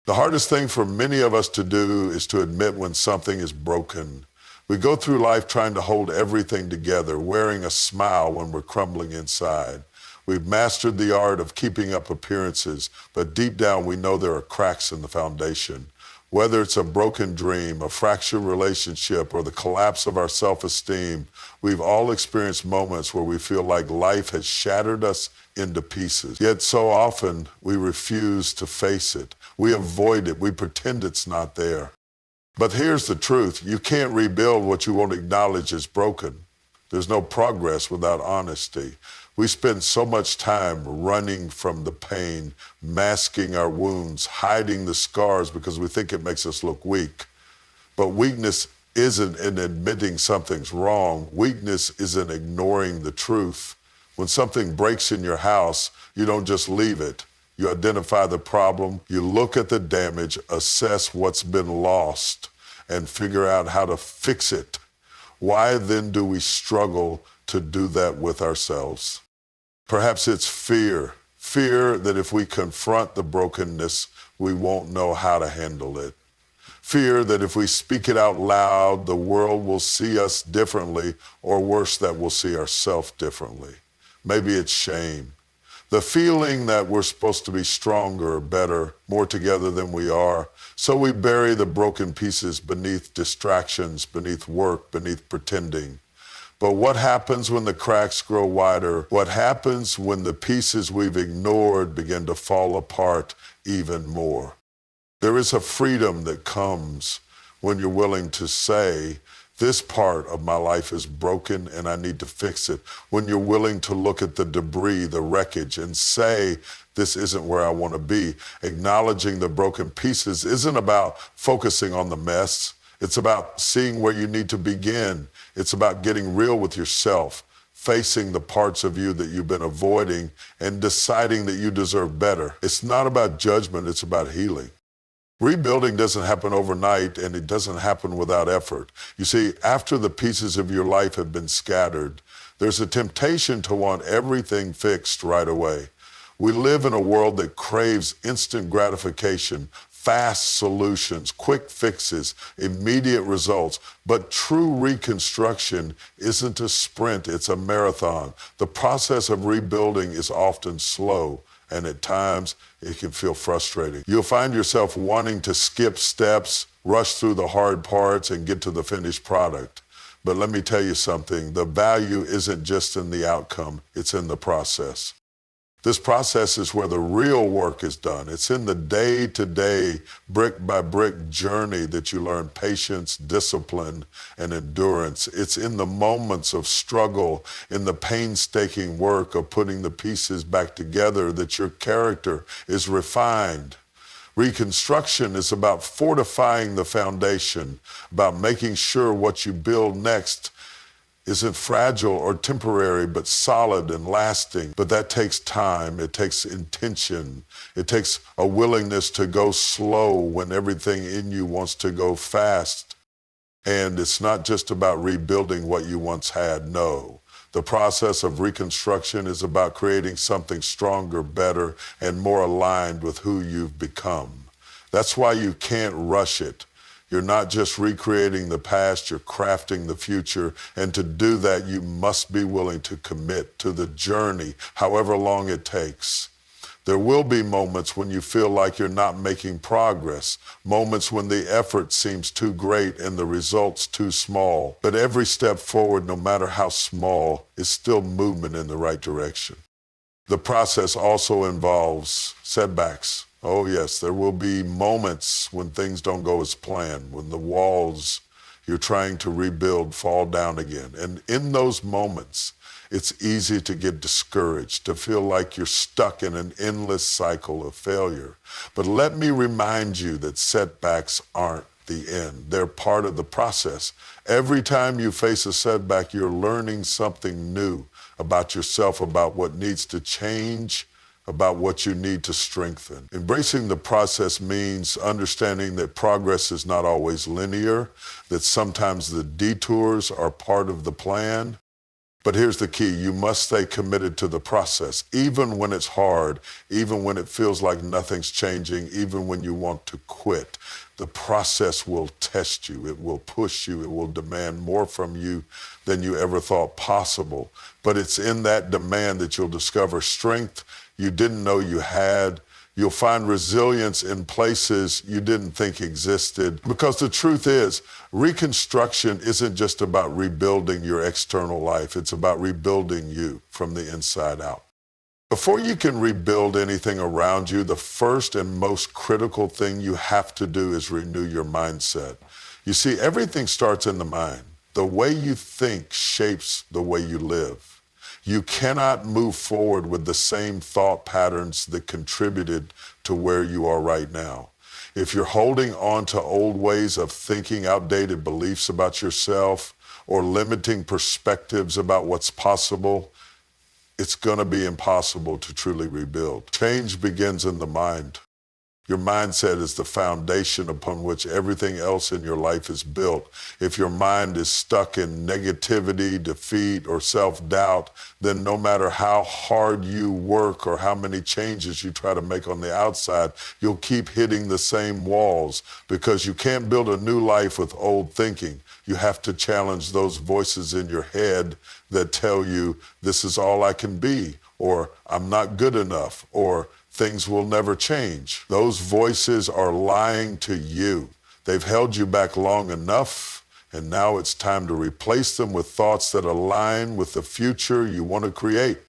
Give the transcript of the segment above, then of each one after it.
The hardest thing for many of us to do is to admit when something is broken. We go through life trying to hold everything together, wearing a smile when we're crumbling inside. We've mastered the art of keeping up appearances, but deep down we know there are cracks in the foundation. Whether it's a broken dream, a fractured relationship, or the collapse of our self-esteem, we've all experienced moments where we feel like life has shattered us into pieces. Yet so often we refuse to face it. We avoid it. We pretend it's not there. But here's the truth. You can't rebuild what you won't acknowledge is broken. There's no progress without honesty. We spend so much time running from the pain, masking our wounds, hiding the scars because we think it makes us look weak. But weakness isn't in admitting something's wrong. Weakness is in ignoring the truth. When something breaks in your house, you don't just leave it. You identify the problem, you look at the damage, assess what's been lost, and figure out how to fix it. Why then do we struggle to do that with ourselves? Perhaps it's fear. Fear that if we confront the brokenness, we won't know how to handle it. Fear that if we speak it out loud, the world will see us differently, or worse, that we'll see ourselves differently. Maybe it's shame. The feeling that we're supposed to be stronger, better, more together than we are. So we bury the broken pieces beneath distractions, beneath work, beneath pretending. But what happens when the cracks grow wider? What happens when the pieces we've ignored begin to fall apart even more? There is a freedom that comes when you're willing to say, this part of my life is broken and I need to fix it. When you're willing to look at the debris, the wreckage, and say, this isn't where I want to be. Acknowledging the broken pieces isn't about focusing on the mess. It's about seeing where you need to begin. It's about getting real with yourself, facing the parts of you that you've been avoiding, and deciding that you deserve better. It's not about judgment, it's about healing. Rebuilding doesn't happen overnight, and it doesn't happen without effort. You see, after the pieces of your life have been scattered, there's a temptation to want everything fixed right away. We live in a world that craves instant gratification, fast solutions, quick fixes, immediate results. But true reconstruction isn't a sprint, it's a marathon. The process of rebuilding is often slow, and at times it can feel frustrating. You'll find yourself wanting to skip steps, rush through the hard parts, and get to the finished product. But let me tell you something, the value isn't just in the outcome, it's in the process. This process is where the real work is done. It's in the day-to-day, brick-by-brick journey that you learn patience, discipline, and endurance. It's in the moments of struggle, in the painstaking work of putting the pieces back together that your character is refined. Reconstruction is about fortifying the foundation, about making sure what you build next isn't fragile or temporary, but solid and lasting. But that takes time, it takes intention, it takes a willingness to go slow when everything in you wants to go fast. And it's not just about rebuilding what you once had, no. The process of reconstruction is about creating something stronger, better, and more aligned with who you've become. That's why you can't rush it. You're not just recreating the past, you're crafting the future. And to do that, you must be willing to commit to the journey, however long it takes. There will be moments when you feel like you're not making progress, moments when the effort seems too great and the results too small. But every step forward, no matter how small, is still movement in the right direction. The process also involves setbacks. Oh yes, there will be moments when things don't go as planned, when the walls you're trying to rebuild fall down again. And in those moments, it's easy to get discouraged, to feel like you're stuck in an endless cycle of failure. But let me remind you that setbacks aren't the end. They're part of the process. Every time you face a setback, you're learning something new about yourself, about what needs to change, about what you need to strengthen. Embracing the process means understanding that progress is not always linear, that sometimes the detours are part of the plan. But here's the key. You must stay committed to the process, even when it's hard, even when it feels like nothing's changing, even when you want to quit. The process will test you. It will push you. It will demand more from you than you ever thought possible. But it's in that demand that you'll discover strength you didn't know you had. You'll find resilience in places you didn't think existed. Because the truth is, reconstruction isn't just about rebuilding your external life. It's about rebuilding you from the inside out. Before you can rebuild anything around you, the first and most critical thing you have to do is renew your mindset. You see, everything starts in the mind. The way you think shapes the way you live. You cannot move forward with the same thought patterns that contributed to where you are right now. If you're holding on to old ways of thinking, outdated beliefs about yourself, or limiting perspectives about what's possible, it's going to be impossible to truly rebuild. Change begins in the mind. Your mindset is the foundation upon which everything else in your life is built. If your mind is stuck in negativity, defeat, or self-doubt, then no matter how hard you work or how many changes you try to make on the outside, you'll keep hitting the same walls because you can't build a new life with old thinking. You have to challenge those voices in your head that tell you, this is all I can be, or I'm not good enough, or things will never change. Those voices are lying to you. They've held you back long enough, and now it's time to replace them with thoughts that align with the future you want to create.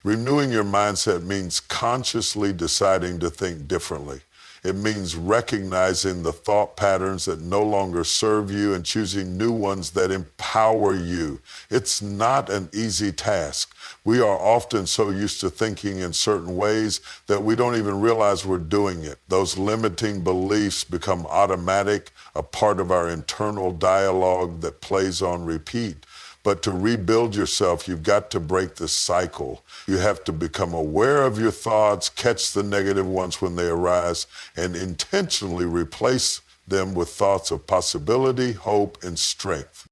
Renewing your mindset means consciously deciding to think differently. It means recognizing the thought patterns that no longer serve you and choosing new ones that empower you. It's not an easy task. We are often so used to thinking in certain ways that we don't even realize we're doing it. Those limiting beliefs become automatic, a part of our internal dialogue that plays on repeat. But to rebuild yourself, you've got to break the cycle. You have to become aware of your thoughts, catch the negative ones when they arise, and intentionally replace them with thoughts of possibility, hope, and strength.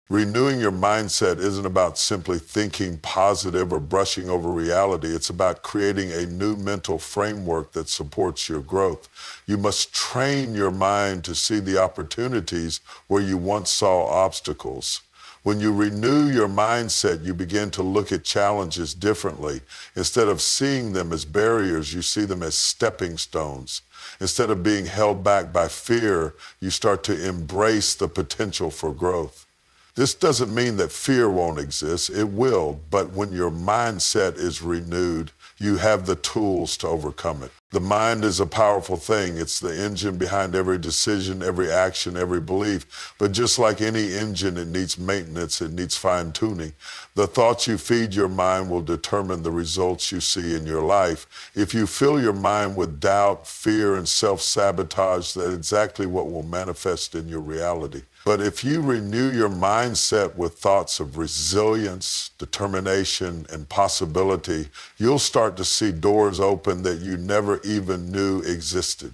Renewing your mindset isn't about simply thinking positive or brushing over reality. It's about creating a new mental framework that supports your growth. You must train your mind to see the opportunities where you once saw obstacles. When you renew your mindset, you begin to look at challenges differently. Instead of seeing them as barriers, you see them as stepping stones. Instead of being held back by fear, you start to embrace the potential for growth. This doesn't mean that fear won't exist. It will, but when your mindset is renewed, you have the tools to overcome it. The mind is a powerful thing. It's the engine behind every decision, every action, every belief. But just like any engine, it needs maintenance, it needs fine-tuning. The thoughts you feed your mind will determine the results you see in your life. If you fill your mind with doubt, fear, and self-sabotage, that's exactly what will manifest in your reality. But if you renew your mindset with thoughts of resilience, determination, and possibility, you'll start to see doors open that you never even knew existed.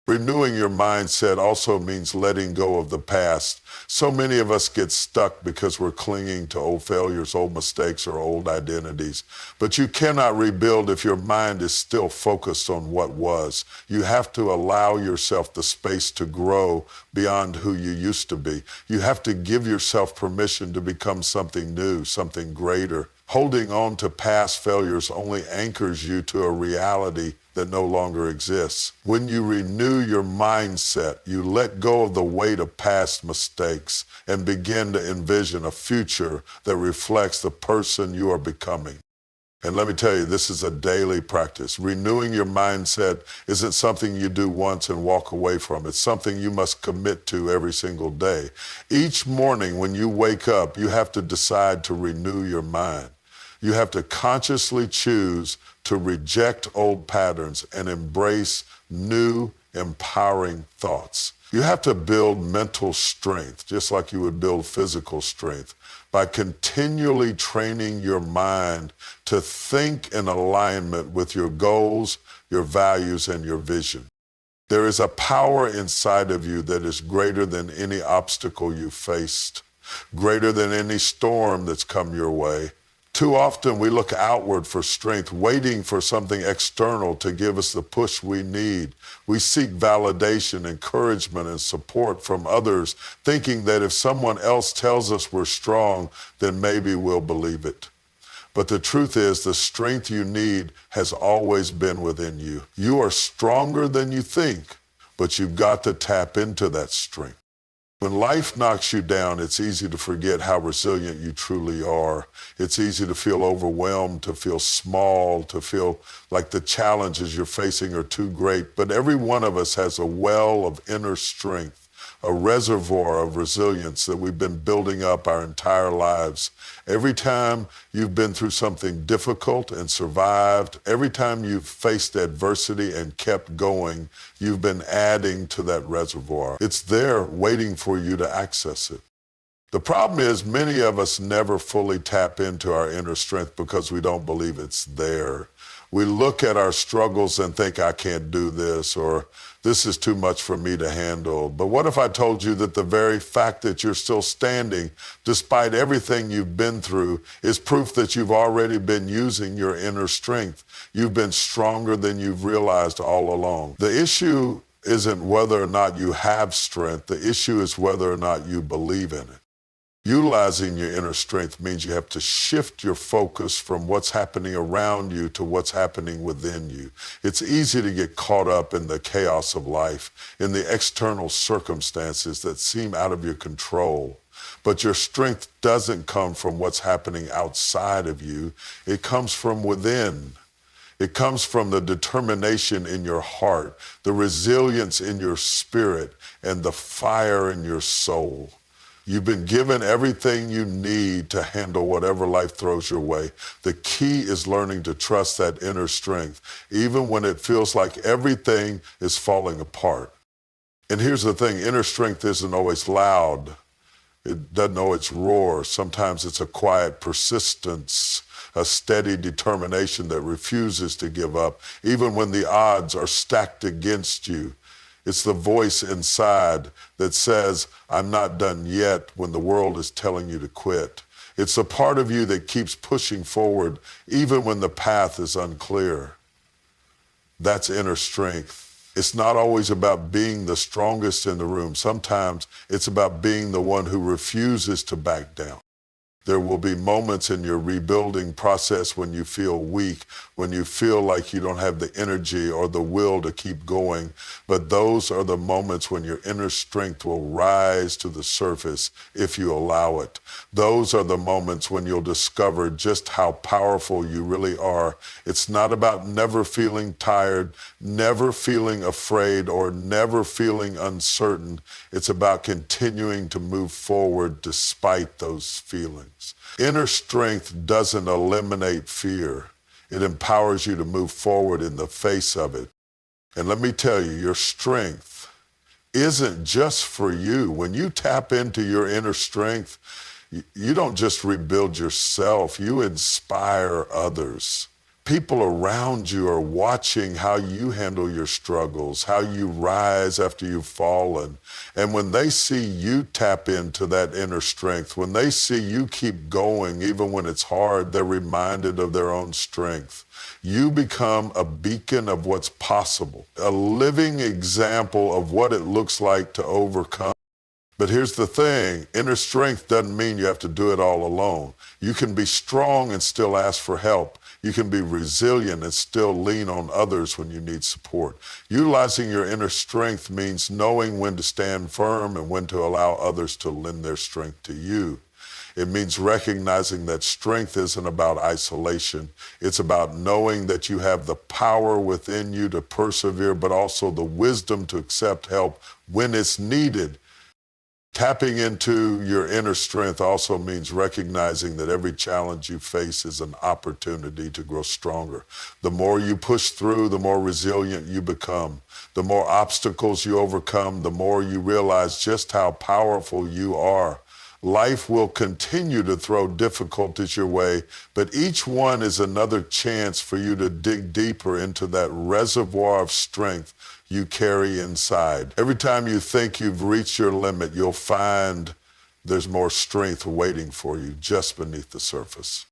Renewing your mindset also means letting go of the past. So many of us get stuck because we're clinging to old failures, old mistakes, or old identities. But you cannot rebuild if your mind is still focused on what was. You have to allow yourself the space to grow beyond who you used to be. You have to give yourself permission to become something new, something greater. Holding on to past failures only anchors you to a reality that no longer exists. When you renew your mindset, you let go of the weight of past mistakes and begin to envision a future that reflects the person you are becoming. And let me tell you, this is a daily practice. Renewing your mindset isn't something you do once and walk away from. It's something you must commit to every single day. Each morning when you wake up, you have to decide to renew your mind. You have to consciously choose to reject old patterns and embrace new, empowering thoughts. You have to build mental strength, just like you would build physical strength, by continually training your mind to think in alignment with your goals, your values, and your vision. There is a power inside of you that is greater than any obstacle you faced greater than any storm that's come your way. Too often we look outward for strength, waiting for something external to give us the push we need. We seek validation, encouragement, and support from others, thinking that if someone else tells us we're strong, then maybe we'll believe it. But the truth is, the strength you need has always been within you. You are stronger than you think, but you've got to tap into that strength. When life knocks you down, it's easy to forget how resilient you truly are. It's easy to feel overwhelmed, to feel small, to feel like the challenges you're facing are too great. But every one of us has a well of inner strength, a reservoir of resilience that we've been building up our entire lives. Every time you've been through something difficult and survived, every time you've faced adversity and kept going, you've been adding to that reservoir. It's there waiting for you to access it. The problem is many of us never fully tap into our inner strength because we don't believe it's there. We look at our struggles and think, I can't do this, or this is too much for me to handle. But what if I told you that the very fact that you're still standing, despite everything you've been through, is proof that you've already been using your inner strength? You've been stronger than you've realized all along. The issue isn't whether or not you have strength. The issue is whether or not you believe in it. Utilizing your inner strength means you have to shift your focus from what's happening around you to what's happening within you. It's easy to get caught up in the chaos of life, in the external circumstances that seem out of your control. But your strength doesn't come from what's happening outside of you. It comes from within. It comes from the determination in your heart, the resilience in your spirit, and the fire in your soul. You've been given everything you need to handle whatever life throws your way. The key is learning to trust that inner strength, even when it feels like everything is falling apart. And here's the thing, inner strength isn't always loud. It doesn't always roar. Sometimes it's a quiet persistence, a steady determination that refuses to give up, even when the odds are stacked against you. It's the voice inside that says, I'm not done yet, when the world is telling you to quit. It's the part of you that keeps pushing forward even when the path is unclear. That's inner strength. It's not always about being the strongest in the room. Sometimes it's about being the one who refuses to back down. There will be moments in your rebuilding process when you feel weak, when you feel like you don't have the energy or the will to keep going. But those are the moments when your inner strength will rise to the surface if you allow it. Those are the moments when you'll discover just how powerful you really are. It's not about never feeling tired, never feeling afraid, or never feeling uncertain. It's about continuing to move forward despite those feelings. Inner strength doesn't eliminate fear. It empowers you to move forward in the face of it. And let me tell you, your strength isn't just for you. When you tap into your inner strength, you don't just rebuild yourself, you inspire others. People around you are watching how you handle your struggles, how you rise after you've fallen. And when they see you tap into that inner strength, when they see you keep going even when it's hard, they're reminded of their own strength. You become a beacon of what's possible, a living example of what it looks like to overcome. But here's the thing, inner strength doesn't mean you have to do it all alone. You can be strong and still ask for help. You can be resilient and still lean on others when you need support. Utilizing your inner strength means knowing when to stand firm and when to allow others to lend their strength to you. It means recognizing that strength isn't about isolation. It's about knowing that you have the power within you to persevere, but also the wisdom to accept help when it's needed. Tapping into your inner strength also means recognizing that every challenge you face is an opportunity to grow stronger. The more you push through, the more resilient you become. The more obstacles you overcome, the more you realize just how powerful you are. Life will continue to throw difficulties your way, but each one is another chance for you to dig deeper into that reservoir of strength you carry inside. Every time you think you've reached your limit, you'll find there's more strength waiting for you just beneath the surface.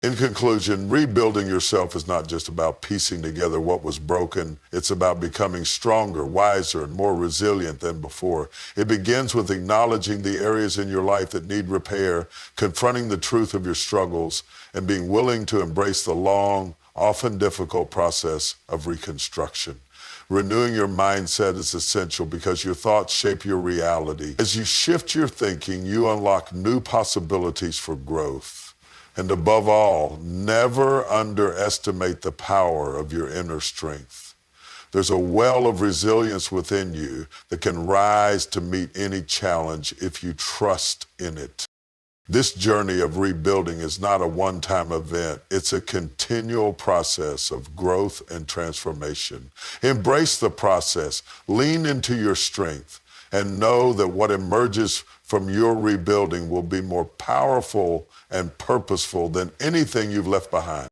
In conclusion, rebuilding yourself is not just about piecing together what was broken. It's about becoming stronger, wiser, and more resilient than before. It begins with acknowledging the areas in your life that need repair, confronting the truth of your struggles, and being willing to embrace the long, often difficult process of reconstruction. Renewing your mindset is essential because your thoughts shape your reality. As you shift your thinking, you unlock new possibilities for growth. And above all, never underestimate the power of your inner strength. There's a well of resilience within you that can rise to meet any challenge if you trust in it. This journey of rebuilding is not a one-time event. It's a continual process of growth and transformation. Embrace the process, lean into your strength, and know that what emerges from your rebuilding will be more powerful and purposeful than anything you've left behind.